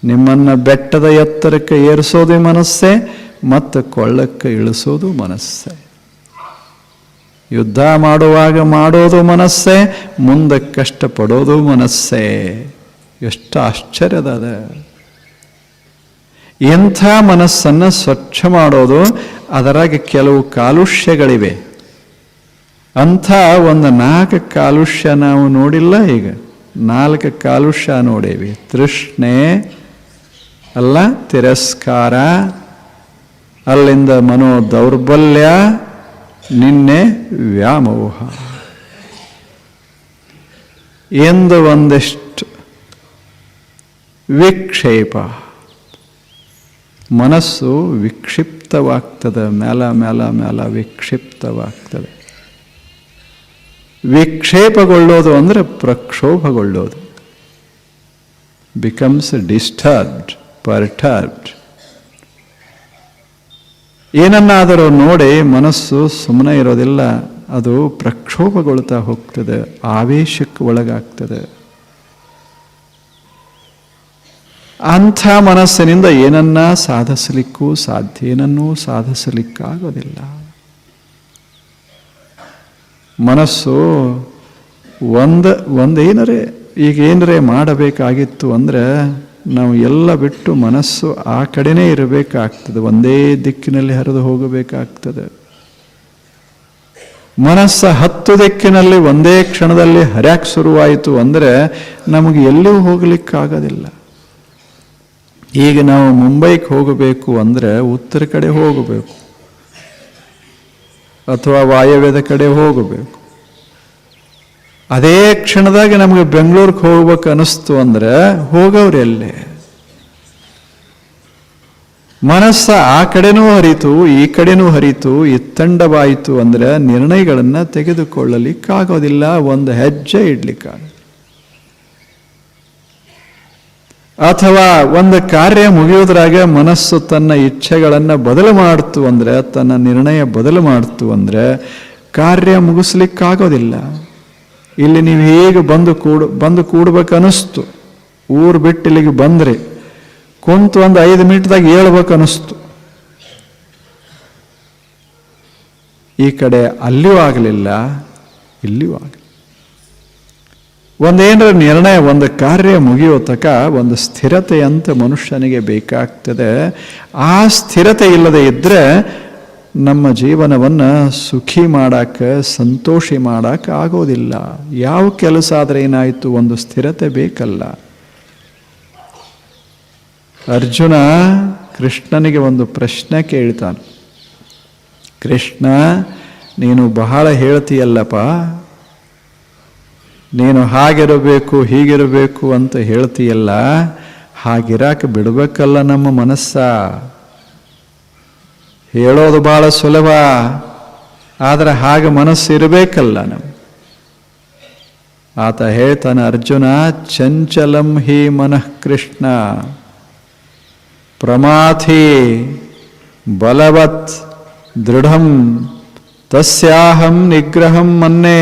ನಿಮ್ಮನ್ನು ಬೆಟ್ಟದ ಎತ್ತರಕ್ಕೆ ಏರಿಸೋದು ಮನಸ್ಸೇ, ಮತ್ತು ಕೊಳ್ಳಕ್ಕೆ ಇಳಿಸೋದು ಮನಸ್ಸೇ. ಯುದ್ಧ ಮಾಡುವಾಗ ಮಾಡೋದು ಮನಸ್ಸೇ, ಮುಂದೆ ಕಷ್ಟಪಡೋದು ಮನಸ್ಸೇ. ಎಷ್ಟು ಆಶ್ಚರ್ಯದ ಅದ. ಎಂಥ ಮನಸ್ಸನ್ನು ಸ್ವಚ್ಛ ಮಾಡೋದು, ಅದರಾಗ ಕೆಲವು ಕಾಲುಷ್ಯಗಳಿವೆ. ಅಂಥ ಒಂದು 4 ಕಾಲುಷ್ಯ ನಾವು ನೋಡಿಲ್ಲ. ಈಗ 4 ಕಾಲುಷ್ಯ ನೋಡೇವಿ. ತೃಷ್ಣೆ ಅಲ್ಲ, ತಿರಸ್ಕಾರ, ಅಲ್ಲಿಂದ ಮನೋ ದೌರ್ಬಲ್ಯ, ನಿನ್ನೆ ವ್ಯಾಮೋಹ ಎಂದು ಒಂದಿಷ್ಟು ವಿಕ್ಷೇಪ. ಮನಸ್ಸು ವಿಕ್ಷಿಪ್ತವಾಗ್ತದೆ, ಮೇಲ ವಿಕ್ಷಿಪ್ತವಾಗ್ತದೆ. ವಿಕ್ಷೇಪಗೊಳ್ಳೋದು ಅಂದರೆ ಪ್ರಕ್ಷೋಭಗೊಳ್ಳೋದು. Becomes disturbed, perturbed. ಏನನ್ನಾದರೂ ನೋಡಿ ಮನಸ್ಸು ಸುಮ್ಮನೆ ಇರೋದಿಲ್ಲ, ಅದು ಪ್ರಕ್ಷೋಭಗೊಳ್ತಾ ಹೋಗ್ತದೆ, ಆವೇಶಕ್ಕೆ ಒಳಗಾಗ್ತದೆ. ಅಂಥ ಮನಸ್ಸಿನಿಂದ ಏನನ್ನ ಸಾಧಿಸಲಿಕ್ಕೂ ಸಾಧ್ಯ, ಏನನ್ನೂ ಸಾಧಿಸಲಿಕ್ಕಾಗೋದಿಲ್ಲ. ಮನಸ್ಸು ಒಂದೇನರೇ ಈಗ ಏನರೇ ಮಾಡಬೇಕಾಗಿತ್ತು ಅಂದರೆ ನಾವು ಎಲ್ಲ ಬಿಟ್ಟು ಮನಸ್ಸು ಆ ಕಡೆನೇ ಇರಬೇಕಾಗ್ತದೆ, ಒಂದೇ ದಿಕ್ಕಿನಲ್ಲಿ ಹರಿದು ಹೋಗಬೇಕಾಗ್ತದೆ. ಮನಸ್ಸು 10 ದಿಕ್ಕಿನಲ್ಲಿ ಒಂದೇ ಕ್ಷಣದಲ್ಲಿ ಹರ್ಯಾಕ್ ಶುರುವಾಯಿತು ಅಂದರೆ ನಮಗೆ ಎಲ್ಲೂ ಹೋಗಲಿಕ್ಕಾಗೋದಿಲ್ಲ. ಈಗ ನಾವು ಮುಂಬೈಗೆ ಹೋಗಬೇಕು ಅಂದರೆ ಉತ್ತರ ಕಡೆ ಹೋಗಬೇಕು, ಅಥವಾ ವಾಯವ್ಯದ ಕಡೆ ಹೋಗಬೇಕು. ಅದೇ ಕ್ಷಣದಾಗ ನಮಗೆ ಬೆಂಗಳೂರಿಗೆ ಹೋಗ್ಬೇಕು ಅನಿಸ್ತು ಅಂದರೆ ಹೋಗೋರು ಎಲ್ಲೇ. ಮನಸ್ಸ ಆ ಕಡೆನೂ ಹರಿತು, ಈ ಕಡೆನೂ ಹರಿತು, ಇತ್ತಂಡವಾಯಿತು ಅಂದರೆ ನಿರ್ಣಯಗಳನ್ನು ತೆಗೆದುಕೊಳ್ಳಲಿಕ್ಕಾಗೋದಿಲ್ಲ, ಒಂದು ಹೆಜ್ಜೆ ಇಡ್ಲಿಕ್ಕಾಗ. ಅಥವಾ ಒಂದು ಕಾರ್ಯ ಮುಗಿಯೋದ್ರಾಗ ಮನಸ್ಸು ತನ್ನ ಇಚ್ಛೆಗಳನ್ನು ಬದಲು ಮಾಡ್ತು ಅಂದರೆ, ತನ್ನ ನಿರ್ಣಯ ಬದಲು ಮಾಡ್ತು ಅಂದರೆ ಕಾರ್ಯ ಮುಗಿಸ್ಲಿಕ್ಕಾಗೋದಿಲ್ಲ. ಇಲ್ಲಿ ನೀವು ಹೇಗೆ ಬಂದು ಕೂಡ್ಬೇಕನ್ನಿಸ್ತು, ಊರು ಬಿಟ್ಟು ಇಲ್ಲಿಗೆ ಬಂದ್ರಿ, ಕುಂತು ಒಂದು 5 ಮಿನಿಟ್ದಾಗ ಹೇಳ್ಬೇಕನ್ನಿಸ್ತು. ಈ ಕಡೆ ಅಲ್ಲಿಯೂ ಆಗಲಿಲ್ಲ, ಇಲ್ಲಿಯೂ ಆಗಲಿಲ್ಲ. ಒಂದೇನರ ನಿರ್ಣಯ, ಒಂದು ಕಾರ್ಯ ಮುಗಿಯೋ ತನಕ ಒಂದು ಸ್ಥಿರತೆ ಅಂತ ಮನುಷ್ಯನಿಗೆ ಬೇಕಾಗ್ತದೆ. ಆ ಸ್ಥಿರತೆ ಇಲ್ಲದೆ ಇದ್ದರೆ ನಮ್ಮ ಜೀವನವನ್ನು ಸುಖಿ ಮಾಡಕ್ಕೆ, ಸಂತೋಷಿ ಮಾಡಕ್ಕೆ ಆಗೋದಿಲ್ಲ. ಯಾವ ಕೆಲಸ ಆದರೆ ಏನಾಯಿತು, ಒಂದು ಸ್ಥಿರತೆ ಬೇಕಲ್ಲ. ಅರ್ಜುನ ಕೃಷ್ಣನಿಗೆ ಒಂದು ಪ್ರಶ್ನೆ ಕೇಳ್ತಾನೆ. ಕೃಷ್ಣ, ನೀನು ಬಹಳ ಹೇಳ್ತೀಯಲ್ಲಪ್ಪ, ನೀನು ಹಾಗಿರಬೇಕು ಹೀಗಿರಬೇಕು ಅಂತ ಹೇಳ್ತೀಯಲ್ಲ, ಹಾಗಿರಾಕ ಬಿಡಬೇಕಲ್ಲ ನಮ್ಮ ಮನಸ್ಸ. ಹೇಳೋದು ಭಾಳ ಸುಲಭ, ಆದರೆ ಹಾಗೆ ಮನಸ್ಸು ಇರಬೇಕಲ್ಲ ನಮ್ಮ. ಆತ ಹೇಳ್ತಾನೆ, ಅರ್ಜುನ, ಚಂಚಲಂ ಹಿ ಮನಃ ಕೃಷ್ಣ ಪ್ರಮಾಥಿ ಬಲವತ್ ದೃಢಂ ತಸ್ಯಾಹಂ ನಿಗ್ರಹಂ ಮನ್ನೆ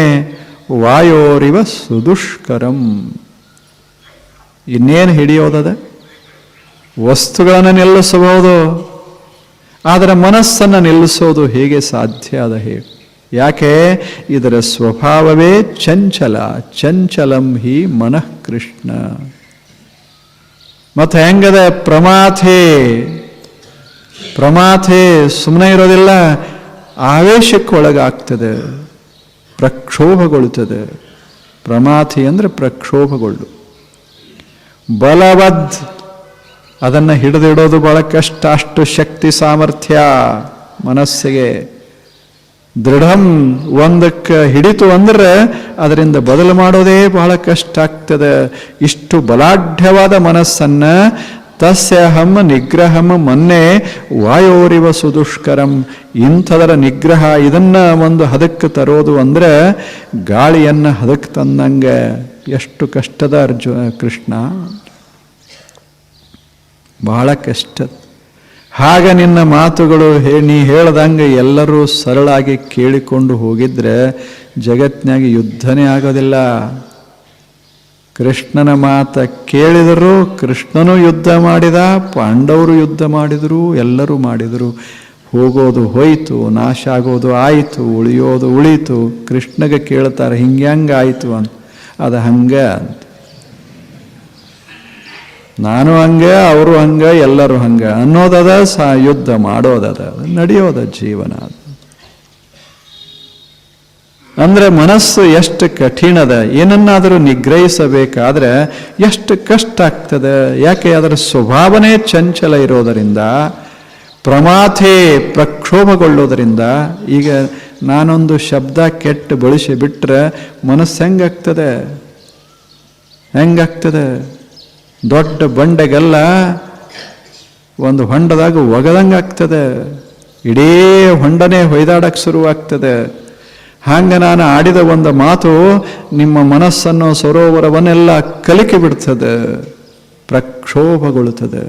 ವಾಯೋರಿವ ಸುದುಷ್ಕರಂ. ಇನ್ನೇನು ಹಿಡಿಯೋದದ? ವಸ್ತುಗಳನ್ನು ನಿಲ್ಲಿಸಬಹುದು, ಆದರೆ ಮನಸ್ಸನ್ನು ನಿಲ್ಲಿಸೋದು ಹೇಗೆ ಸಾಧ್ಯ ಅದ ಹೇಳಿ? ಯಾಕೆ? ಇದರ ಸ್ವಭಾವವೇ ಚಂಚಲ. ಚಂಚಲಂ ಹಿ ಮನಃ ಕೃಷ್ಣ. ಮತ್ತೆ ಹೆಂಗದ? ಪ್ರಮಾಥೆ ಸುಮ್ಮನೆ ಇರೋದಿಲ್ಲ, ಆವೇಶಕ್ಕೆ ಒಳಗಾಗ್ತದೆ, ಪ್ರಕ್ಷೋಭಗೊಳ್ಳುತ್ತದೆ. ಪ್ರಮಾಥಿ ಅಂದರೆ ಪ್ರಕ್ಷೋಭಗೊಳ್ಳು. ಬಲವದ್, ಅದನ್ನು ಹಿಡಿದಿಡೋದು ಬಹಳ ಕಷ್ಟ, ಅಷ್ಟು ಶಕ್ತಿ ಸಾಮರ್ಥ್ಯ ಮನಸ್ಸಿಗೆ. ದೃಢಂ, ಒಂದಕ್ಕೆ ಹಿಡಿತು ಅಂದರೆ ಅದರಿಂದ ಬದಲು ಮಾಡೋದೇ ಬಹಳ ಕಷ್ಟ ಆಗ್ತದೆ. ಇಷ್ಟು ಬಲಾಢ್ಯವಾದ ಮನಸ್ಸನ್ನು ತಸ್ಯಹಂ ನಿಗ್ರಹಂ ಮನ್ನೆ ವಾಯೋರಿವ ಸುದುಷ್ಕರಂ. ಇಂಥದರ ನಿಗ್ರಹ, ಇದನ್ನ ಒಂದು ಹದಕ್ಕೆ ತರೋದು ಅಂದರೆ ಗಾಳಿಯನ್ನು ಹದಕ್ಕೆ ತಂದಂಗೆ. ಎಷ್ಟು ಕಷ್ಟದ ಕೃಷ್ಣ, ಬಹಳ ಕಷ್ಟ. ಹಾಗ ನಿನ್ನ ಮಾತುಗಳು ನೀ ಹೇಳ್ದಂಗೆ ಎಲ್ಲರೂ ಸರಳಾಗಿ ಕೇಳಿಕೊಂಡು ಹೋಗಿದ್ರೆ ಜಗತ್ತಿನಾಗ ಯುದ್ಧನೇ ಆಗೋದಿಲ್ಲ. ಕೃಷ್ಣನ ಮಾತ ಕೇಳಿದರು, ಕೃಷ್ಣನು ಯುದ್ಧ ಮಾಡಿದ, ಪಾಂಡವರು ಯುದ್ಧ ಮಾಡಿದರು, ಎಲ್ಲರೂ ಮಾಡಿದರು. ಹೋಗೋದು ಹೋಯಿತು, ನಾಶ ಆಗೋದು ಆಯಿತು, ಉಳಿಯೋದು ಉಳೀತು. ಕೃಷ್ಣಗೆ ಕೇಳ್ತಾರೆ ಹಿಂಗೆ ಆಯಿತು ಅಂತ. ಅದು ಹಂಗೆ ಅಂತ. ನಾನು ಹಂಗೆ, ಅವರು ಹಂಗೆ, ಎಲ್ಲರೂ ಹಂಗೆ ಅನ್ನೋದದ, ಯುದ್ಧ ಮಾಡೋದದ, ನಡೆಯೋದ ಜೀವನ. ಅಂದ್ರೆ ಮನಸ್ಸು ಎಷ್ಟು ಕಠಿಣದ. ಏನನ್ನಾದರೂ ನಿಗ್ರಹಿಸಬೇಕಾದ್ರೆ ಎಷ್ಟು ಕಷ್ಟ ಆಗ್ತದೆ. ಯಾಕೆ? ಅದರ ಸ್ವಭಾವನೇ ಚಂಚಲ ಇರೋದರಿಂದ, ಪ್ರಮಾಥೆ ಪ್ರಕ್ಷೋಭಗೊಳ್ಳೋದರಿಂದ. ಈಗ ನಾನೊಂದು ಶಬ್ದ ಕೆಟ್ಟು ಬಳಸಿ ಬಿಟ್ರೆ ಮನಸ್ಸು ಹೆಂಗಾಗ್ತದೆ? ದೊಡ್ಡ ಬಂಡೆಗೆಲ್ಲ ಒಂದು ಹೊಂಡದಾಗ ಒಗದಂಗಾಗ್ತದೆ. ಇಡೀ ಹೊಂಡನೇ ಹೊಯ್ದಾಡಕ್ಕೆ ಶುರುವಾಗ್ತದೆ. ಹಾಗೆ ನಾನು ಆಡಿದ ಒಂದು ಮಾತು ನಿಮ್ಮ ಮನಸ್ಸನ್ನು, ಸರೋವರವನ್ನೆಲ್ಲ ಕಲಿಕೆ ಬಿಡ್ತದೆ, ಪ್ರಕ್ಷೋಭಗೊಳ್ಳುತ್ತದೆ.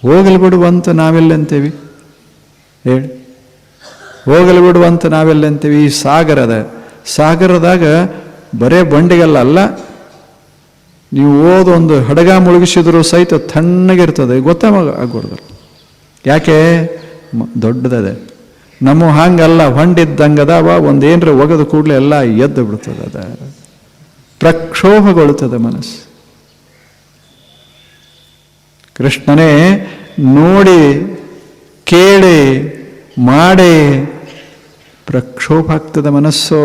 ಹೋಗಲಿ ಬಿಡುವಂತ ನಾವೆಲ್ಲಂತೇವಿ ಹೇಳಿ? ಹೋಗಲಿ ಬಿಡುವಂತ ನಾವೆಲ್ಲಂತೇವಿ? ಈ ಸಾಗರದಾಗ ಬರೇ ಬಂಡಿಗೆಲ್ಲ ಅಲ್ಲ, ನೀವು ಓದೊಂದು ಹಡಗ ಮುಳುಗಿಸಿದ್ರು ಸಹಿತ ತಣ್ಣಗಿರ್ತದೆ, ಗೊತ್ತಾಗೋದು. ಯಾಕೆ? ದೊಡ್ಡದದೆ. ನಮ್ಮ ಹಂಗಲ್ಲ, ಹೊಂಡಿದ್ದಂಗದವ, ಒಂದೇನ್ರ ಒಗೆದು ಕೂಡಲೇ ಎಲ್ಲ ಎದ್ದು ಬಿಡ್ತದೆ. ಅದ ಪ್ರಕ್ಷೋಭಗೊಳ್ಳುತ್ತದೆ ಮನಸ್ಸು. ಕೃಷ್ಣನೇ ನೋಡಿ ಕೇಳಿ ಮಾಡಿ ಪ್ರಕ್ಷೋಭ ಆಗ್ತದೆ ಮನಸ್ಸು.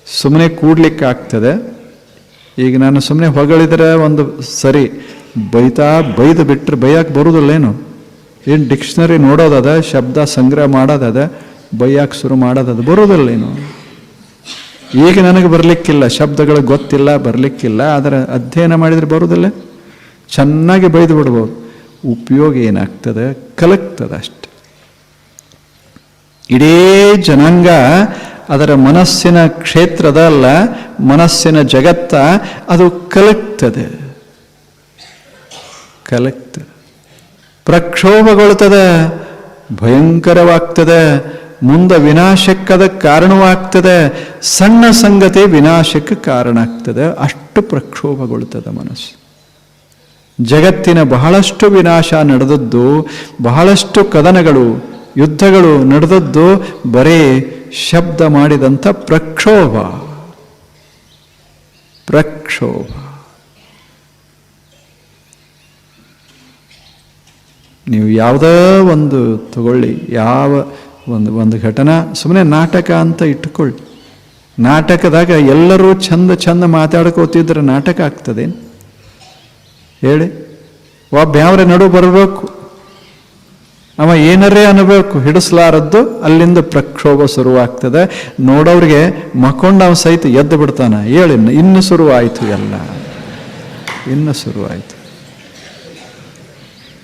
ಸುಮ್ಮನೆ ಕೂಡ್ಲಿಕ್ಕೆ ಆಗ್ತದೆ. ಈಗ ನಾನು ಸುಮ್ಮನೆ ಹೊಗಳಿದ್ರೆ ಒಂದು ಸರಿ, ಬೈದು ಬಿಟ್ಟರೆ ಬೈಯಕ್ಕೆ ಬರುವುದಿಲ್ಲೇನು? ಏನು ಡಿಕ್ಷನರಿ ನೋಡೋದದ, ಶಬ್ದ ಸಂಗ್ರಹ ಮಾಡೋದದ, ಬೈಯಕ್ಕೆ ಶುರು ಮಾಡೋದದ, ಬರೋದಿಲ್ಲೇನು? ಈಗ ನನಗೆ ಬರಲಿಕ್ಕಿಲ್ಲ, ಶಬ್ದಗಳು ಗೊತ್ತಿಲ್ಲ, ಬರಲಿಕ್ಕಿಲ್ಲ. ಅದರ ಅಧ್ಯಯನ ಮಾಡಿದರೆ ಬರುವುದಿಲ್ಲ. ಚೆನ್ನಾಗಿ ಬೈದು ಬಿಡ್ಬೋದು. ಉಪಯೋಗ ಏನಾಗ್ತದೆ? ಕಲಕ್ತದೆ ಅಷ್ಟೆ. ಇಡೀ ಜನಾಂಗ ಅದರ ಮನಸ್ಸಿನ ಕ್ಷೇತ್ರದ ಅಲ್ಲ, ಮನಸ್ಸಿನ ಜಗತ್ತ, ಅದು ಕಲಕ್ತದೆ. ಪ್ರಕ್ಷೋಭಗೊಳ್ಳುತ್ತದೆ, ಭಯಂಕರವಾಗ್ತದೆ. ಮುಂದೆ ವಿನಾಶಕ್ಕದ ಕಾರಣವಾಗ್ತದೆ. ಸಣ್ಣ ಸಂಗತಿ ವಿನಾಶಕ್ಕೆ ಕಾರಣ ಆಗ್ತದೆ. ಅಷ್ಟು ಪ್ರಕ್ಷೋಭಗೊಳ್ಳುತ್ತದೆ ಮನಸ್ಸು. ಜಗತ್ತಿನ ಬಹಳಷ್ಟು ವಿನಾಶ ನಡೆದದ್ದು, ಬಹಳಷ್ಟು ಕದನಗಳು, ಯುದ್ಧಗಳು ನಡೆದದ್ದು ಬರೀ ಶಬ್ದ ಮಾಡಿದಂಥ ಪ್ರಕ್ಷೋಭ. ನೀವು ಯಾವುದೋ ಒಂದು ತಗೊಳ್ಳಿ, ಯಾವ ಒಂದು ಘಟನಾ, ಸುಮ್ಮನೆ ನಾಟಕ ಅಂತ ಇಟ್ಟುಕೊಳ್ಳಿ. ನಾಟಕದಾಗ ಎಲ್ಲರೂ ಚಂದ ಮಾತಾಡ್ಕೋತಿದ್ರೆ ನಾಟಕ ಆಗ್ತದೆ ಹೇಳಿ? ಒಬ್ಬ ಯಾವ್ರೆ ನಡು ಬರಬೇಕು, ಅವ ಏನರೇ ಅನ್ನಬೇಕು, ಹಿಡಿಸ್ಲಾರದ್ದು, ಅಲ್ಲಿಂದ ಪ್ರಕ್ಷೋಭ ಶುರುವಾಗ್ತದೆ. ನೋಡೋರಿಗೆ ಮಕ್ಕೊಂಡ ಅವ ಸಹಿತ ಎದ್ದು ಬಿಡ್ತಾನ. ಹೇಳಿ, ಇನ್ನು ಶುರುವಾಯಿತು, ಎಲ್ಲ ಇನ್ನು ಶುರುವಾಯಿತು.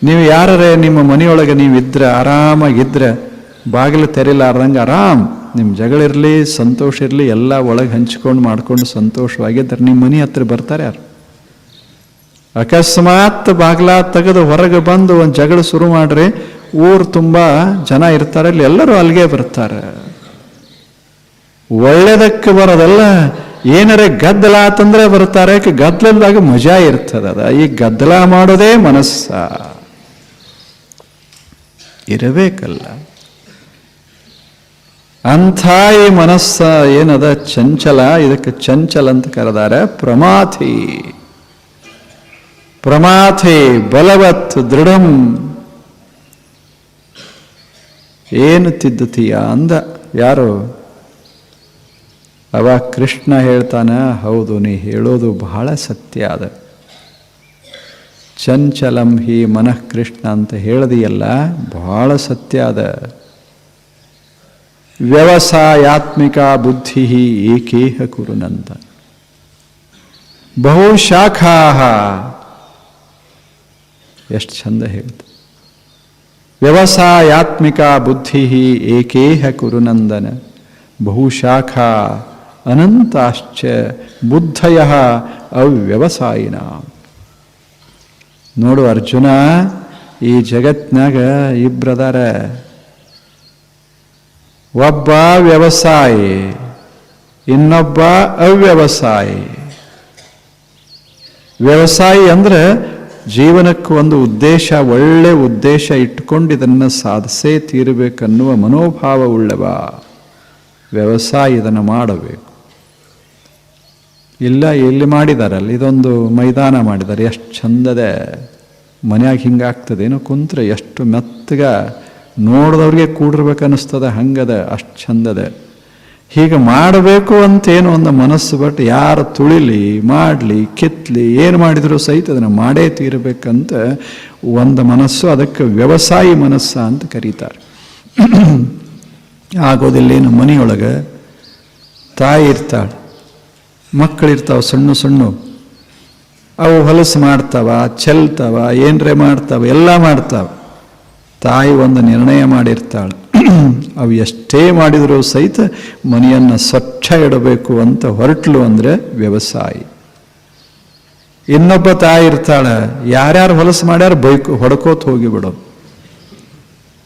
ನೀವು ಯಾರೇ ನಿಮ್ಮ ಮನೆಯೊಳಗೆ ನೀವಿದ್ರೆ, ಆರಾಮಾಗಿದ್ರೆ, ಬಾಗಿಲು ತೆರಿಲಾರ್ದಂಗೆ ಆರಾಮ್, ನಿಮ್ಮ ಜಗಳಿರಲಿ, ಸಂತೋಷ ಇರಲಿ, ಎಲ್ಲ ಒಳಗೆ ಹಂಚ್ಕೊಂಡು ಮಾಡ್ಕೊಂಡು ಸಂತೋಷವಾಗಿದ್ದರೆ ನಿಮ್ಮ ಮನೆ ಹತ್ರ ಬರ್ತಾರೆ ಯಾರು? ಅಕಸ್ಮಾತ್ ಬಾಗ್ಲ ತೆಗೆದು ಹೊರಗೆ ಬಂದು ಒಂದು ಜಗಳ ಶುರು ಮಾಡ್ರಿ, ಊರು ತುಂಬ ಜನ ಇರ್ತಾರೆ, ಇಲ್ಲಿ ಎಲ್ಲರೂ ಅಲ್ಲಿಗೆ ಬರ್ತಾರೆ. ಒಳ್ಳೇದಕ್ಕೆ ಬರೋದಲ್ಲ, ಏನಾರೆ ಗದ್ದಲ ಆತಂದ್ರೆ ಬರ್ತಾರೆ. ಗದ್ದಲದಾಗ ಮಜಾ ಇರ್ತದ. ಈ ಗದ್ದಲ ಮಾಡೋದೇ ಮನಸ್ಸ ಇರಬೇಕಲ್ಲ. ಅಂಥ ಈ ಮನಸ್ಸ ಏನದ ಚಂಚಲ, ಇದಕ್ಕೆ ಚಂಚಲ ಅಂತ ಕರೆದಾರೆ. ಪ್ರಮಾಥೆ ಬಲವತ್ ದೃಢಂ. ಏನು ತಿದ್ದುತ್ತೀಯ ಅಂದ ಯಾರು? ಅವ ಕೃಷ್ಣ ಹೇಳ್ತಾನ, ಹೌದು, ನೀ ಹೇಳೋದು ಬಹಳ ಸತ್ಯ ಅದ. ಚಂಚಲಂ ಹಿ ಮನಃ ಕೃಷ್ಣ ಅಂತ ಹೇಳದಿಯಲ್ಲ, ಬಹಳ ಸತ್ಯ ಅದ. ವ್ಯವಸಾಯಾತ್ಮಿಕ ಬುದ್ಧಿ ಏಕೇಹ ಕುರುನಂದ ಬಹುಶಾಖಾ. ಎಷ್ಟು ಚಂದ ಹೇಳ್ತ. ವ್ಯವಸಾಯಾತ್ಮಿಕ ಬುದ್ಧಿ ಏಕೇಹ ಕುರುನಂದನ ಬಹುಶಾಖಾ ಅನಂತಾಶ್ಚ ಬುದ್ಧಯ ಅವ್ಯವಸಾಯಿನ. ನೋಡು ಅರ್ಜುನ, ಈ ಜಗತ್ನಾಗ ಇಬ್ಬರದಾರ. ಒಬ್ಬ ವ್ಯವಸಾಯಿ, ಇನ್ನೊಬ್ಬ ಅವ್ಯವಸಾಯಿ. ವ್ಯವಸಾಯಿ ಅಂದರೆ ಜೀವನಕ್ಕೆ ಒಂದು ಉದ್ದೇಶ, ಒಳ್ಳೆ ಉದ್ದೇಶ ಇಟ್ಕೊಂಡು ಇದನ್ನು ಸಾಧಿಸೇ ತೀರಬೇಕನ್ನುವ ಮನೋಭಾವ ಉಳ್ಳವ ವ್ಯವಸಾಯ ಇದನ್ನು ಮಾಡಬೇಕು. ಇಲ್ಲ ಎಲ್ಲಿ ಮಾಡಿದಾರಲ್ಲ, ಇದೊಂದು ಮೈದಾನ ಮಾಡಿದ್ದಾರೆ, ಎಷ್ಟು ಚಂದದೆ, ಮನ್ಯಾಗ ಹಿಂಗಾಗ್ತದೇನೋ ಕುಂತ್ರೆ ಎಷ್ಟು ಮೆತ್ತಗ ನೋಡಿದವ್ರಿಗೆ ಕೂಡಿರ್ಬೇಕನ್ನಿಸ್ತದೆ, ಹಂಗದ, ಅಷ್ಟು ಚಂದದೆ. ಹೀಗೆ ಮಾಡಬೇಕು ಅಂತೇನು ಒಂದು ಮನಸ್ಸು, ಬಟ್ ಯಾರು ತುಳಿಲಿ ಮಾಡಲಿ ಕಿತ್ಲಿ ಏನು ಮಾಡಿದರೂ ಸಹಿತ ಅದನ್ನು ಮಾಡೇ ತೀರಬೇಕಂತ ಒಂದು ಮನಸ್ಸು, ಅದಕ್ಕೆ ವ್ಯವಸಾಯಿ ಮನಸ್ಸು ಅಂತ ಕರೀತಾರೆ. ಆಗೋದಿಲ್ಲೇನು, ಮನೆಯೊಳಗೆ ತಾಯಿ ಇರ್ತಾಳೆ, ಮಕ್ಕಳಿರ್ತಾವೆ ಸಣ್ಣ ಸಣ್ಣ, ಅವು ಹೊಲಸು ಮಾಡ್ತಾವ, ಚೆಲ್ತಾವ, ಏನರೇ ಮಾಡ್ತಾವ, ಎಲ್ಲ ಮಾಡ್ತಾವ. ತಾಯಿ ಒಂದು ನಿರ್ಣಯ ಮಾಡಿರ್ತಾಳೆ, ಅವು ಎಷ್ಟೇ ಮಾಡಿದರೂ ಸಹಿತ ಮನೆಯನ್ನು ಸ್ವಚ್ಛ ಇಡಬೇಕು ಅಂತ ಹೊರಟ್ಲು ಅಂದರೆ ವ್ಯವಸಾಯಿ. ಇನ್ನೊಬ್ಬ ತಾಯಿ ಇರ್ತಾಳೆ, ಯಾರ್ಯಾರು ಹೊಲಸು ಮಾಡ್ಯಾರು ಹೊಡ್ಕೋತ ಹೋಗಿಬಿಡೋದು,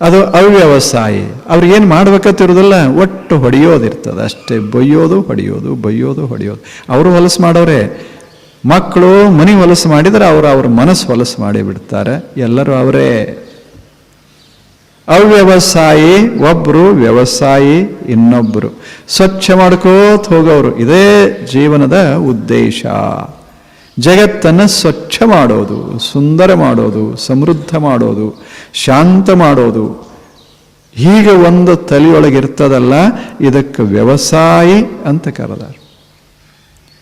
ಅದು ಅವ್ಯವಸಾಯಿ. ಅವ್ರಿಗೇನು ಮಾಡ್ಬೇಕಂತಿರೋದಿಲ್ಲ, ಒಟ್ಟು ಹೊಡೆಯೋದಿರ್ತದೆ ಅಷ್ಟೇ, ಬೈಯೋದು ಹೊಡೆಯೋದು, ಬೈಯೋದು ಹೊಡೆಯೋದು. ಅವರು ಹೊಲಸು ಮಾಡೋರೆ, ಮಕ್ಕಳು ಮನೆ ಹೊಲಸು ಮಾಡಿದರೆ ಅವ್ರ ಮನಸ್ಸು ಹೊಲಸು ಮಾಡಿ ಬಿಡ್ತಾರೆ, ಎಲ್ಲರೂ ಅವರೇ. ಅವ್ಯವಸಾಯಿ ಒಬ್ಬರು, ವ್ಯವಸಾಯಿ ಇನ್ನೊಬ್ಬರು. ಸ್ವಚ್ಛ ಮಾಡ್ಕೋತ ಹೋಗೋರು, ಇದೇ ಜೀವನದ ಉದ್ದೇಶ. ಜಗತ್ತನ್ನು ಸ್ವಚ್ಛ ಮಾಡೋದು, ಸುಂದರ ಮಾಡೋದು, ಸಮೃದ್ಧ ಮಾಡೋದು, ಶಾಂತ ಮಾಡೋದು. ಹೀಗೆ ಒಂದು ತಲೆಯೊಳಗಿರ್ತದಲ್ಲ, ಇದಕ್ಕೆ ವ್ಯವಸಾಯಿ ಅಂತ ಕರೆದಾರೆ.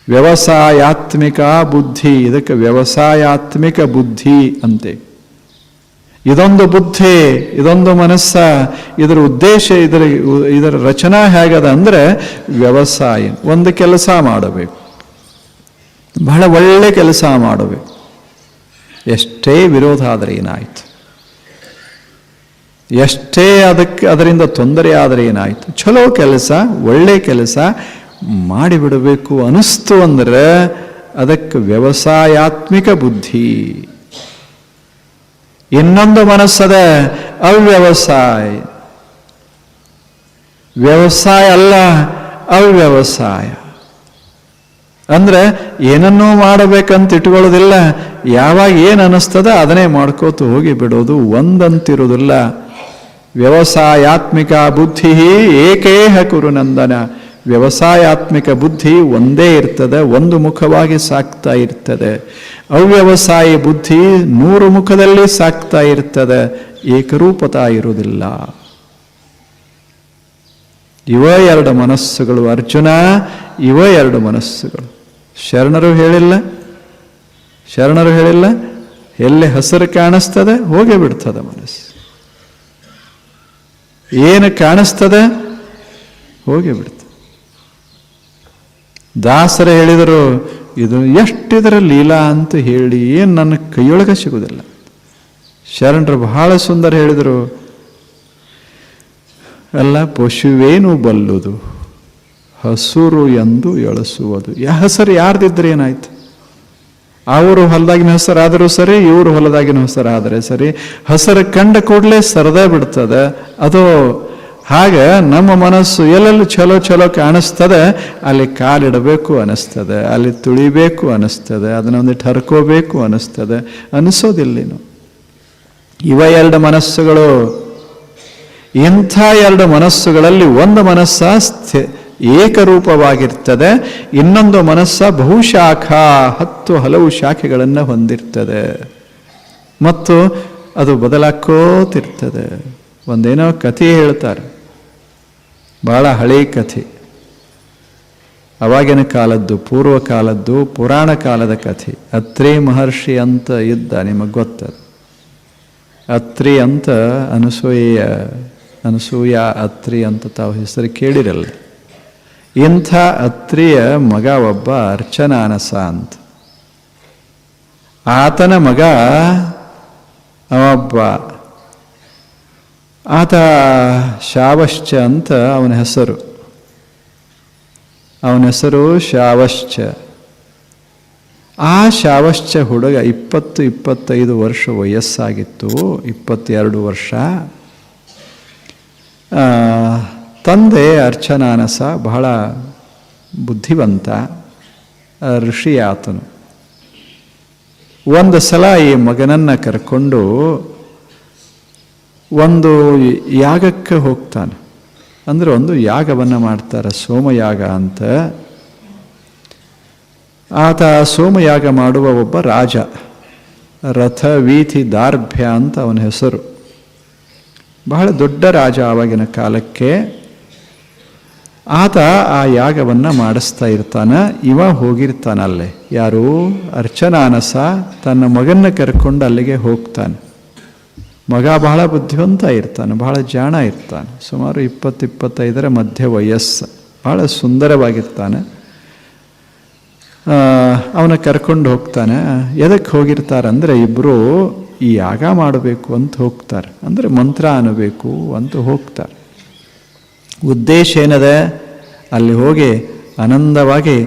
ವ್ಯವಸಾಯಾತ್ಮಿಕ ಬುದ್ಧಿ, ಇದಕ್ಕೆ ವ್ಯವಸಾಯಾತ್ಮಿಕ ಬುದ್ಧಿ ಅಂತೆ. ಇದೊಂದು ಬುದ್ಧಿ, ಇದೊಂದು ಮನಸ್ಸ, ಇದರ ಉದ್ದೇಶ, ಇದರ ರಚನಾ ಹೇಗದ ಅಂದರೆ ವ್ಯವಸಾಯ. ಒಂದು ಕೆಲಸ ಮಾಡಬೇಕು, ಬಹಳ ಒಳ್ಳೆ ಕೆಲಸ ಮಾಡಬೇಕು. ಎಷ್ಟೇ ವಿರೋಧ ಆದರೆ ಏನಾಯಿತು, ಎಷ್ಟೇ ಅದರಿಂದ ತೊಂದರೆ ಆದರೆ ಏನಾಯಿತು, ಚಲೋ ಕೆಲಸ, ಒಳ್ಳೆ ಕೆಲಸ ಮಾಡಿಬಿಡಬೇಕು ಅನಿಸ್ತು ಅಂದರೆ ಅದಕ್ಕೆ ವ್ಯವಸಾಯಾತ್ಮಿಕ ಬುದ್ಧಿ. ಇನ್ನೊಂದು ಮನಸ್ಸದ ಅವ್ಯವಸಾಯ, ವ್ಯವಸಾಯ ಅಲ್ಲ ಅವ್ಯವಸಾಯ ಅಂದ್ರೆ ಏನನ್ನೂ ಮಾಡಬೇಕಂತ ಇಟ್ಕೊಳ್ಳೋದಿಲ್ಲ, ಯಾವಾಗ ಏನು ಅನ್ನಿಸ್ತದ ಅದನ್ನೇ ಮಾಡ್ಕೋತ ಹೋಗಿ ಬಿಡೋದು, ಒಂದಂತಿರೋದಿಲ್ಲ. ವ್ಯವಸಾಯಾತ್ಮಿಕ ಬುದ್ಧಿ ಏಕೇಹ ಕುರು ನಂದನ. ವ್ಯವಸಾಯಾತ್ಮಿಕ ಬುದ್ಧಿ ಒಂದೇ ಇರ್ತದೆ, ಒಂದು ಮುಖವಾಗಿ ಸಾಕ್ತಾ ಇರ್ತದೆ. ಅವ್ಯವಸಾಯಿ ಬುದ್ಧಿ 100 ಮುಖದಲ್ಲಿ ಸಾಕ್ತಾ ಇರ್ತದೆ, ಏಕರೂಪತಾ ಇರುವುದಿಲ್ಲ. ಇವ ಎರಡು ಮನಸ್ಸುಗಳು ಅರ್ಜುನ, ಇವ ಎರಡು ಮನಸ್ಸುಗಳು. ಶರಣರು ಹೇಳಿಲ್ಲ, ಎಲ್ಲಿ ಹಸಿರು ಕಾಣಿಸ್ತದೆ ಹೋಗಿ ಬಿಡ್ತದೆ ಮನಸ್ಸು, ಏನು ಕಾಣಿಸ್ತದೆ ಹೋಗಿ ಬಿಡ್ತದೆ. ದಾಸರು ಹೇಳಿದರು, ಇದು ಎಷ್ಟಿದರ ಲೀಲಾ ಅಂತ ಹೇಳಿ ಏನು ನನ್ನ ಕೈಯೊಳಗೆ ಸಿಗುವುದಿಲ್ಲ. ಶರಣರು ಬಹಳ ಸುಂದರ ಹೇಳಿದರು, ಅಲ್ಲ ಪಶುವೇನು ಬಲ್ಲುದು ಹಸುರು ಎಂದು ಎಳಸುವುದು. ಹೆಸರು ಯಾರ್ದಿದ್ರೆ ಏನಾಯ್ತು, ಅವರು ಹೊಲದಾಗಿನ ಹೆಸರಾದರೂ ಸರಿ, ಇವರು ಹೊಲದಾಗಿನ ಹೆಸರಾದರೆ ಸರಿ, ಹೆಸರು ಕಂಡ ಕೂಡಲೇ ಸರದೇ ಬಿಡ್ತದೆ. ಅದು ಹಾಗೆ ನಮ್ಮ ಮನಸ್ಸು ಎಲ್ಲೆಲ್ಲಿ ಚಲೋ ಚಲೋ ಕಾಣಿಸ್ತದೆ ಅಲ್ಲಿ ಕಾಲಿಡಬೇಕು ಅನಿಸ್ತದೆ, ಅಲ್ಲಿ ತುಳಿಬೇಕು ಅನಿಸ್ತದೆ, ಅದನ್ನೊಂದಿಟ್ಟು ಹರ್ಕೋಬೇಕು ಅನಿಸ್ತದೆ, ಅನಿಸೋದಿಲ್ಲೇನು. ಇವ ಎರಡು ಮನಸ್ಸುಗಳು. ಇಂಥ ಎರಡು ಮನಸ್ಸುಗಳಲ್ಲಿ ಒಂದು ಮನಸ್ಸ ಏಕರೂಪವಾಗಿರ್ತದೆ, ಇನ್ನೊಂದು ಮನಸ್ಸ ಬಹುಶಾಖಾ 10 ಹಲವು ಶಾಖೆಗಳನ್ನು ಹೊಂದಿರ್ತದೆ ಮತ್ತು ಅದು ಬದಲಾಕೋತಿರ್ತದೆ. ಒಂದೇನೋ ಕಥೆ ಹೇಳ್ತಾರೆ, ಬಹಳ ಹಳೆ ಕಥೆ, ಅವಾಗಿನ ಕಾಲದ್ದು, ಪೂರ್ವ ಕಾಲದ್ದು, ಪುರಾಣ ಕಾಲದ ಕಥೆ. ಅತ್ರಿ ಮಹರ್ಷಿ ಅಂತ ಇದ್ದ, ನಿಮಗೆ ಗೊತ್ತದು. ಅತ್ರಿ ಅಂತ ಅನಸೂಯ ಅತ್ರಿ ಅಂತ ತಾವು ಹೆಸರು ಕೇಳಿರಲ್ಲ. ಇಂಥ ಅತ್ರಿಯ ಮಗ ಒಬ್ಬ ಅರ್ಚನಾನಸ ಅಂತ. ಆತನ ಮಗ ಒಬ್ಬ, ಆತ ಶಾವಶ್ಚ ಅಂತ ಅವನ ಹೆಸರು. ಶಾವಶ್ಚ. ಆ ಶಾವಶ್ಚ ಹುಡುಗ 20-25 ವರ್ಷ ವಯಸ್ಸಾಗಿತ್ತು, 22 ವರ್ಷ. ತಂದೆ ಅರ್ಚನಾನಸ ಬಹಳ ಬುದ್ಧಿವಂತ ಋಷಿ ಆತನು. ಒಂದು ಸಲ ಈ ಮಗನನ್ನು ಕರ್ಕೊಂಡು ಒಂದು ಯಾಗಕ್ಕೆ ಹೋಗ್ತಾನೆ. ಅಂದರೆ ಒಂದು ಯಾಗವನ್ನು ಮಾಡ್ತಾರೆ, ಸೋಮಯಾಗ ಅಂತ. ಆತ ಸೋಮಯಾಗ ಮಾಡುವ ಒಬ್ಬ ರಾಜ, ರಥವೀಥಿ ದಾರ್ಭ್ಯ ಅಂತ ಅವನ ಹೆಸರು. ಬಹಳ ದೊಡ್ಡ ರಾಜ ಆವಾಗಿನ ಕಾಲಕ್ಕೆ. ಆತ ಆ ಯಾಗವನ್ನು ಮಾಡಿಸ್ತಾ ಇರ್ತಾನೆ. ಇವ ಹೋಗಿರ್ತಾನಲ್ಲೇ, ಯಾರು ಅರ್ಚನಾನಸ ತನ್ನ ಮಗನ್ನ ಕರ್ಕೊಂಡು ಅಲ್ಲಿಗೆ ಹೋಗ್ತಾನೆ. ಮಗ ಬಹಳ ಬುದ್ಧಿವಂತ ಇರ್ತಾನೆ, ಬಹಳ ಜಾಣ ಇರ್ತಾನೆ, ಸುಮಾರು 20-25 ಮಧ್ಯ ವಯಸ್ಸು, ಬಹಳ ಸುಂದರವಾಗಿರ್ತಾನೆ. ಅವನ ಕರ್ಕೊಂಡು ಹೋಗ್ತಾನೆ. ಎದಕ್ಕೆ ಹೋಗಿರ್ತಾರೆ ಅಂದರೆ ಇಬ್ಬರು ಈ ಯಾಗ ಮಾಡಬೇಕು ಅಂತ ಹೋಗ್ತಾರೆ, ಅಂದರೆ ಮಂತ್ರ ಅನ್ನಬೇಕು ಅಂತ ಹೋಗ್ತಾರೆ. ಉದ್ದೇಶ ಏನದೆ, ಅಲ್ಲಿ ಹೋಗಿ ಆನಂದವಾಗಿ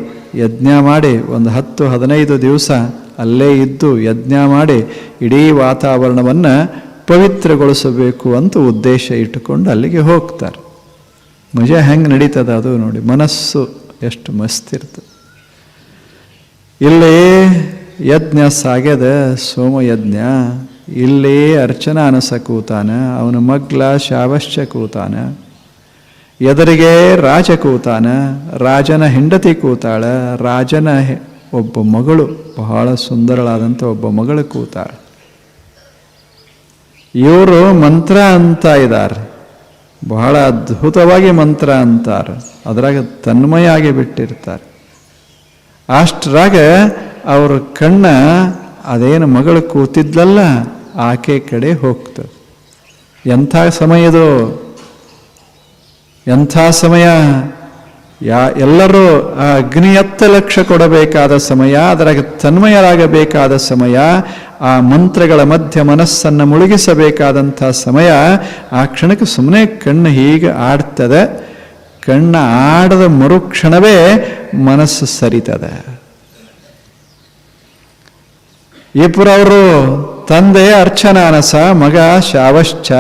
ಯಜ್ಞ ಮಾಡಿ ಒಂದು 10-15 ದಿವಸ ಅಲ್ಲೇ ಇದ್ದು ಯಜ್ಞ ಮಾಡಿ ಇಡೀ ವಾತಾವರಣವನ್ನು ಪವಿತ್ರಗೊಳಿಸಬೇಕು ಅಂತ ಉದ್ದೇಶ ಇಟ್ಟುಕೊಂಡು ಅಲ್ಲಿಗೆ ಹೋಗ್ತಾರೆ. ಮಜಾ ಹೆಂಗೆ ನಡೀತದೆ ಅದು ನೋಡಿ, ಮನಸ್ಸು ಎಷ್ಟು ಮಸ್ತಿರ್ತದೆ. ಇಲ್ಲೇ ಯಜ್ಞ ಸಾಗ್ಯದ, ಸೋಮಯಜ್ಞ. ಇಲ್ಲೇ ಅರ್ಚನಾನಸ ಕೂತಾನ, ಅವನ ಮಗ್ಲ ಶಾವಶ್ಯ ಕೂತಾನ, ಎದುರಿಗೆ ರಾಜ ಕೂತಾನ, ರಾಜನ ಹೆಂಡತಿ ಕೂತಾಳ, ರಾಜನ ಒಬ್ಬ ಮಗಳು, ಬಹಳ ಸುಂದರಳಾದಂಥ ಒಬ್ಬ ಮಗಳು ಕೂತಾಳ. ಇವರು ಮಂತ್ರ ಅಂತ ಇದ್ದಾರೆ, ಬಹಳ ಅದ್ಭುತವಾಗಿ ಮಂತ್ರ ಅಂತಾರೆ, ಅದರಾಗ ತನ್ಮಯಾಗಿ ಬಿಟ್ಟಿರ್ತಾರೆ. ಅಷ್ಟರಾಗ ಅವ್ರ ಕಣ್ಣ ಅದೇನು ಮಗಳು ಕೂತಿದ್ಲಲ್ಲ ಆಕೆ ಕಡೆ ಹೋಗ್ತದೆ. ಎಂಥ ಸಮಯದು, ಎಂಥ ಸಮಯ! ಎಲ್ಲರೂ ಆ ಅಗ್ನಿಯತ್ತ ಲಕ್ಷ್ಯ ಕೊಡಬೇಕಾದ ಸಮಯ, ಅದರಾಗ ತನ್ಮಯರಾಗಬೇಕಾದ ಸಮಯ, ಆ ಮಂತ್ರಗಳ ಮಧ್ಯ ಮನಸ್ಸನ್ನು ಮುಳುಗಿಸಬೇಕಾದಂಥ ಸಮಯ. ಆ ಕ್ಷಣಕ್ಕೆ ಸುಮ್ಮನೆ ಕಣ್ಣು ಹೀಗೆ ಆಡ್ತದೆ. ಕಣ್ಣು ಆಡದ ಮರುಕ್ಷಣವೇ ಮನಸ್ಸು ಸರಿತದೆ. ಇಬ್ಬರವರು, ತಂದೆ ಅರ್ಚನಾನಸ, ಮಗ ಶಾವಶ್ಚ.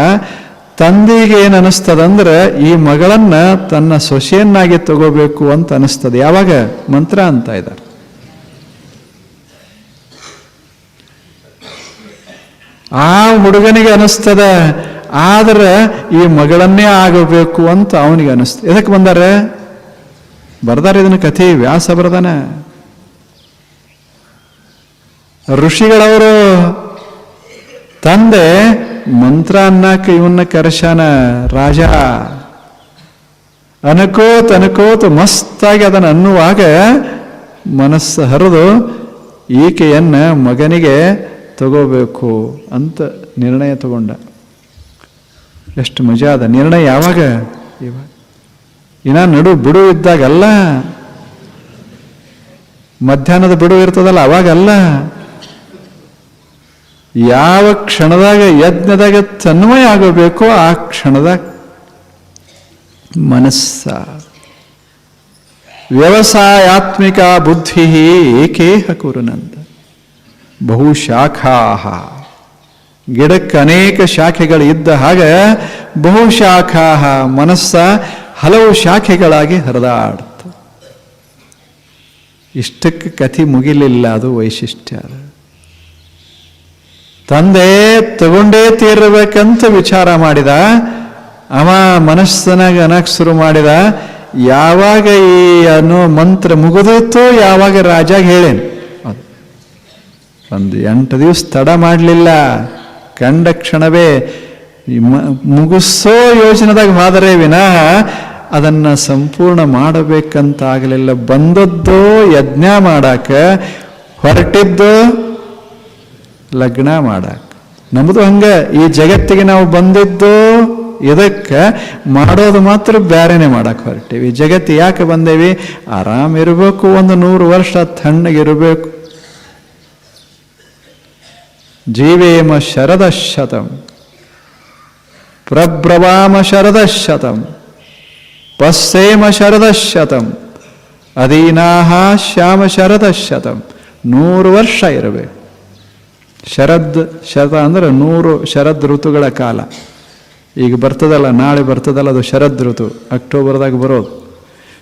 ತಂದೆಗೆ ಏನು ಅನಿಸ್ತದಂದ್ರೆ ಈ ಮಗಳನ್ನ ತನ್ನ ಸೊಸೆಯನ್ನಾಗಿ ತಗೋಬೇಕು ಅಂತ ಅನಿಸ್ತದೆ. ಯಾವಾಗ? ಮಂತ್ರ ಅಂತ ಇದ್ದಾರೆ. ಆ ಹುಡುಗನಿಗೆ ಅನಿಸ್ತದ, ಆದ್ರೆ ಈ ಮಗಳನ್ನೇ ಆಗಬೇಕು ಅಂತ ಅವನಿಗೆ ಅನಿಸ್ತದೆ. ಎದಕ್ಕೆ ಬಂದಾರೆ? ಬರ್ದಾರೆ ಇದನ್ನ ಕಥೆ, ವ್ಯಾಸ ಬರ್ದಾನ. ಋಷಿಗಳವರು ತಂದೆ ಮಂತ್ರ ಅನ್ನಕ್ಕೆ ಇವನ್ನ ಕರೆಶಾನ. ರಾಜ ಅನ್ಕೋತ ಮಸ್ತಾಗಿ ಅದನ್ನು ಅನ್ನುವಾಗ ಮನಸ್ಸು ಹರಿದು ಈಕೆಯನ್ನ ಮಗನಿಗೆ ತಗೋಬೇಕು ಅಂತ ನಿರ್ಣಯ ತಗೊಂಡ. ಎಷ್ಟು ಮಜಾ ಅದ ನಿರ್ಣಯ! ಯಾವಾಗ? ಇವಾಗ ಇನ್ನ ನಡು ಬಿಡು ಇದ್ದಾಗಲ್ಲ, ಮಧ್ಯಾಹ್ನದ ಬಿಡು ಇರ್ತದಲ್ಲ ಅವಾಗಲ್ಲ. ಯಾವ ಕ್ಷಣದಾಗ ಯಜ್ಞದಾಗ ತನ್ಮಯ ಆಗಬೇಕೋ ಆ ಕ್ಷಣದಾಗ ಮನಸ್ಸ. ವ್ಯವಸಾಯಾತ್ಮಿಕ ಬುದ್ಧಿ ಏಕೇಹ ಕುರುನಂದ ಬಹುಶಾಖಾ. ಗಿಡಕ್ಕೆ ಅನೇಕ ಶಾಖೆಗಳು ಇದ್ದ ಹಾಗೆ ಬಹುಶಾಖಾ, ಮನಸ್ಸ ಹಲವು ಶಾಖೆಗಳಾಗಿ ಹರಿದಾಡ್ತ. ಇಷ್ಟಕ್ಕೆ ಕಥೆ ಮುಗಿಲಿಲ್ಲ, ಅದು ವೈಶಿಷ್ಟ್ಯ. ತಂದೆ ತಗೊಂಡೇ ತೀರಬೇಕಂತ ವಿಚಾರ ಮಾಡಿದ. ಅವ ಮನಸ್ಸನಾಗ ಅನ್ನಕ್ಕೆ ಶುರು ಮಾಡಿದ. ಯಾವಾಗ ಈ ಅನ್ನೋ ಮಂತ್ರ ಮುಗಿದಿತ್ತು, ಯಾವಾಗ ರಾಜ ಹೇಳೇನು. ಒಂದು 8 ದಿವಸ ತಡ ಮಾಡಲಿಲ್ಲ. ಕಂಡ ಕ್ಷಣವೇ ಮುಗಿಸೋ ಯೋಜನೆದಾಗ ಹೋದರೆ ವಿನಃ ಅದನ್ನು ಸಂಪೂರ್ಣ ಮಾಡಬೇಕಂತ ಆಗಲಿಲ್ಲ. ಬಂದದ್ದು ಯಜ್ಞ ಮಾಡಾಕ, ಹೊರಟಿದ್ದು ಲಗ್ನ ಮಾಡಾಕ. ನಮ್ಮದು ಹಂಗೆ. ಈ ಜಗತ್ತಿಗೆ ನಾವು ಬಂದಿದ್ದು ಇದಕ್ಕೆ, ಮಾಡೋದು ಮಾತ್ರ ಬೇರೆನೆ ಮಾಡಕ್ಕೆ ಹೊರಟೀವಿ. ಜಗತ್ತು ಯಾಕೆ ಬಂದೇವಿ? ಆರಾಮಿರಬೇಕು, ಒಂದು 100 ವರ್ಷ ತಣ್ಣಗಿರಬೇಕು. ಜೀವೇಮ ಶರದಶತಂ ಪ್ರಬ್ರವಾಮ ಶರದಶತಂ ಪಸ್ಸೇಮ ಶರದಶತಂ ಅಧೀನಾಹ ಶ್ಯಾಮ ಶರದಶತಂ. 100 ವರ್ಷ ಇರಬೇಕು. ಶರತ್ ಅಂದ್ರೆ 100 ಶರದ್ ಋತುಗಳ ಕಾಲ. ಈಗ ಬರ್ತದಲ್ಲ, ನಾಳೆ ಬರ್ತದಲ್ಲ, ಅದು ಶರದ್ ಋತು, ಅಕ್ಟೋಬರ್ದಾಗ ಬರೋದು.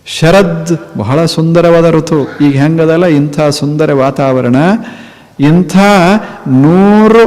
ಶರದ್ ಬಹಳ ಸುಂದರವಾದ ಋತು. ಈಗ ಹೆಂಗದಲ್ಲ ಇಂಥ ಸುಂದರ ವಾತಾವರಣ. ಇಂಥ 100